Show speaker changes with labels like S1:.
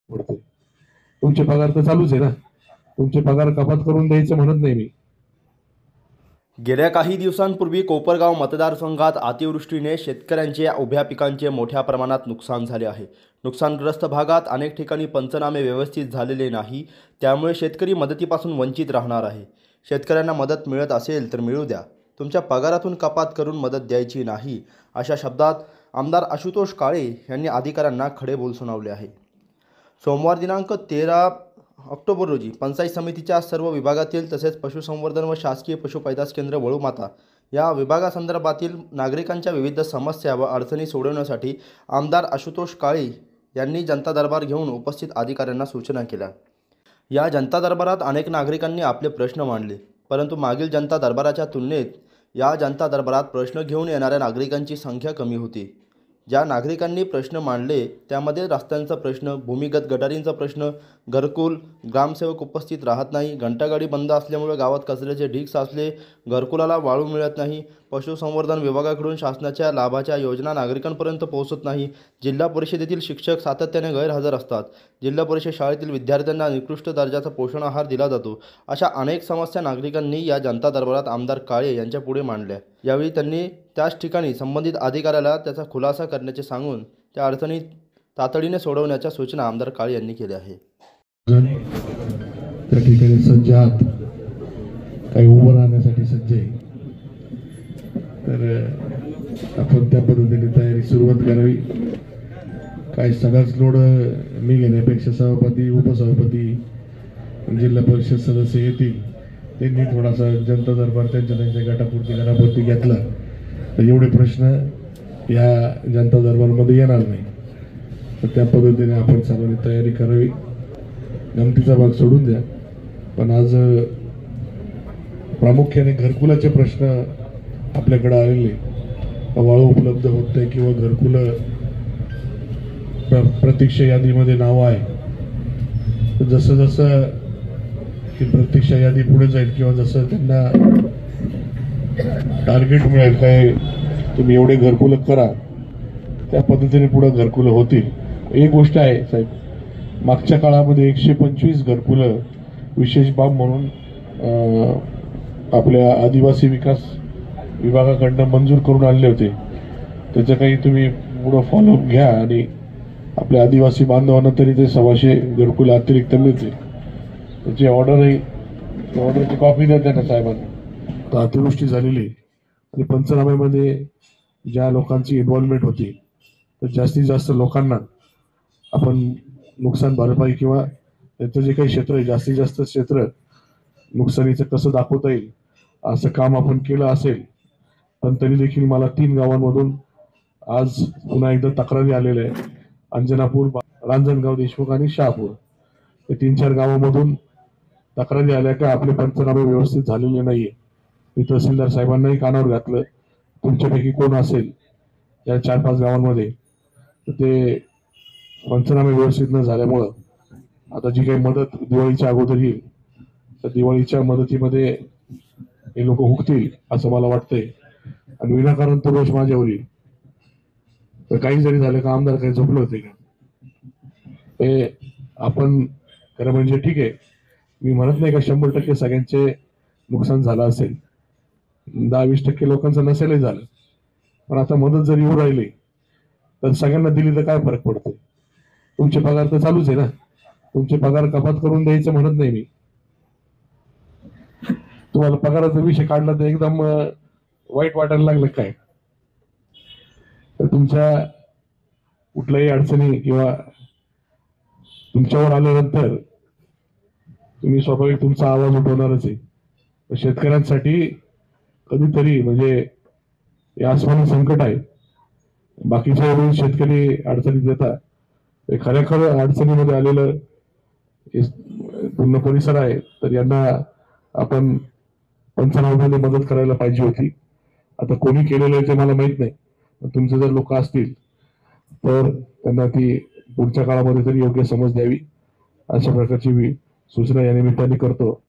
S1: पडते. तुमचे पगार तर चालूच आहे ना, तुमचे पगार कपात करून द्यायचं म्हणत नाही मी.
S2: गेल्या काही दिवसांपूर्वी कोपरगाव मतदारसंघात अतिवृष्टीने शेतकऱ्यांच्या उभ्या पिकांचे मोठ्या प्रमाणात नुकसान झाले आहे. नुकसानग्रस्त भागात अनेक ठिकाणी पंचनामे व्यवस्थित झालेले नाही, त्यामुळे शेतकरी मदतीपासून वंचित राहणार आहे. शेतकऱ्यांना मदत मिळत असेल तर मिळू द्या, तुमच्या पगारातून कपात करून मदत द्यायची नाही, अशा शब्दात आमदार आशुतोष काळे यांनी अधिकाऱ्यांना खडे बोल सुनावले आहे. सोमवार दिनांक 13 ऑक्टोबर रोजी पंचायत समितीच्या सर्व विभागातील तसेच पशुसंवर्धन व शासकीय पशुपैदास केंद्र वळूमाता या विभागासंदर्भातील नागरिकांच्या विविध समस्या व अडचणी सोडवण्यासाठी आमदार आशुतोष काळे यांनी जनता दरबार घेऊन उपस्थित अधिकाऱ्यांना सूचना केल्या. या जनता दरबारात अनेक नागरिकांनी आपले प्रश्न मांडले, परंतु मागील जनता दरबाराच्या तुलनेत या जनता दरबारात प्रश्न घेऊन येणाऱ्या नागरिकांची संख्या कमी होती. ज्या नागरिकांनी प्रश्न मांडले त्यामध्ये रस्त्यांचा प्रश्न, भूमिगत गटारींचा प्रश्न, घरकुल, ग्रामसेवक उपस्थित राहत नाही, घंटागाडी बंद असल्यामुळे गावात कचऱ्याचे ढीग साचले, घरकुलाला वाळू मिळत नाही, पशुसंवर्धन विभागाकडून शासनाच्या लाभाच्या योजना नागरिकांपर्यंत पोहोचत नाही, जिल्हा परिषदेतील शिक्षक सातत्याने गैरहजर असतात, जिल्हा परिषद शाळेतील विद्यार्थ्यांना निकृष्ट दर्जाचा पोषण आहार दिला जातो, अशा अनेक समस्या नागरिकांनी या जनता दरबारात आमदार काळे यांच्या पुढे मांडल्या. यावेळी त्यांनी त्याच ठिकाणी संबंधित अधिकाऱ्याला त्याचा खुलासा करण्याचे सांगून त्या अडचणी तातडीने सोडवण्याच्या सूचना आमदार काळे यांनी केल्या आहे.
S1: त्या ठिकाणी सज्ज आहात, काही उभं राहण्यासाठी सज्ज आहे, तर आपण त्या पद्धतीने तयारी सुरुवात करावी. काय सगळाच लोड मी घेण्यापेक्षा सभापती, उपसभापती, जिल्हा परिषद सदस्य येतील, त्यांनी थोडासा जनता दरबार त्यांच्या गटापुरती घरापुरती घेतला तर एवढे प्रश्न या जनता दरबारमध्ये येणार नाही. तर त्या पद्धतीने आपण सर्वांनी तयारी करावी. गमतीचा भाग सोडून द्या, पण आज प्रामुख्याने घरकुलाचे प्रश्न आपल्याकडे आलेले, वाळू उपलब्ध होत नाही किंवा घरकुलं प्रतीक्षा यादीमध्ये नावं आहे. जसं जसं ती प्रतीक्षा यादी पुढे जाईल किंवा जसं त्यांना टार्गेट मिळेल, काय तुम्ही एवढे घरकुलं करा, त्या पद्धतीने पुढे घरकुलं होतील. एक गोष्ट आहे साहेब, मागच्या काळामध्ये 125 घरकुलं विशेष बाब म्हणून आपल्या आदिवासी विकास विभागाकडनं मंजूर करून आणले होते. त्याचं काही तुम्ही पुढं फॉलोअप घ्या आणि आपल्या आदिवासी बांधवांना तरी ते 125 घरकुलं अतिरिक्त मिळते. त्याची ऑर्डरची कॉपी द्या त्यांना साहेबांना. अतिवृष्टी झालेली आणि पंचनाम्यामध्ये ज्या लोकांची इन्व्हॉल्वमेंट होती, तर जास्तीत जास्त लोकांना आपण नुकसान भरपाई किंवा त्यांचं जे काही क्षेत्र आहे, जास्तीत जास्त क्षेत्र नुकसानीचं कसं दाखवता येईल असं काम आपण केलं असेल. पण तरी देखील मला 3 गावांमधून आज पुन्हा एकदा तक्रारी आलेल्या आहे. अंजनापूर, रांजणगाव, देशमुख आणि शहापूर, हे 3-4 गावांमधून तक्रारी आल्या का आपले पंचनामे व्यवस्थित झालेले नाहीये. मी तहसीलदार साहेबांनाही कानावर घातलं, तुमच्यापैकी कोण असेल या 4-5 गावांमध्ये तर ते पंचनामे व्यवस्थित न झाल्यामुळं आता जी काही मदत दिवाळीच्या अगोदर येईल, तर दिवाळीच्या मदतीमध्ये हे लोक हुकतील असं मला वाटतंय आणि विनाकारण तो दोष माझ्यावर येईल. तर काही जरी झालं का आमदार काही झोपले होते का, हे आपण खरं म्हणजे ठीक आहे, मी म्हणत नाही का 100% सगळ्यांचे नुकसान झालं असेल, 10-20% लोकांचं नसेलही झालं, पण आता मदत जर येऊ राहिली तर सगळ्यांना दिली तर काय फरक पडतो. तुमचे पगार तर चालूच आहे ना, तुमचे पगार कपात करून द्यायचं म्हणत नाही मी. तुम्हाला पगाराचा विषय काढला तर एकदम वाईट वाटायला लागलं काय, तर तुमच्या कुठल्याही अडचणी किंवा तुमच्यावर आल्यानंतर तुम्ही स्वाभाविक तुमचा आवाज उठवणारच आहे. शेतकऱ्यांसाठी कधीतरी म्हणजे हे आसमानी संकट आहे. बाकीच्या वेळी शेतकरी अडचणीत येतात, हे खऱ्या अडचणीमध्ये आलेलं पूर्ण परिसर आहे, तर यांना आपण पंचनाम्यामध्ये मदत करायला पाहिजे होती. आता कोणी केलेलं आहे ते मला माहित नाही, तुमचे जर लोक असतील तर त्यांना ती पुढच्या काळामध्ये तरी योग्य समज द्यावी, अशा प्रकारची सूचना या निमित्ताने करतो.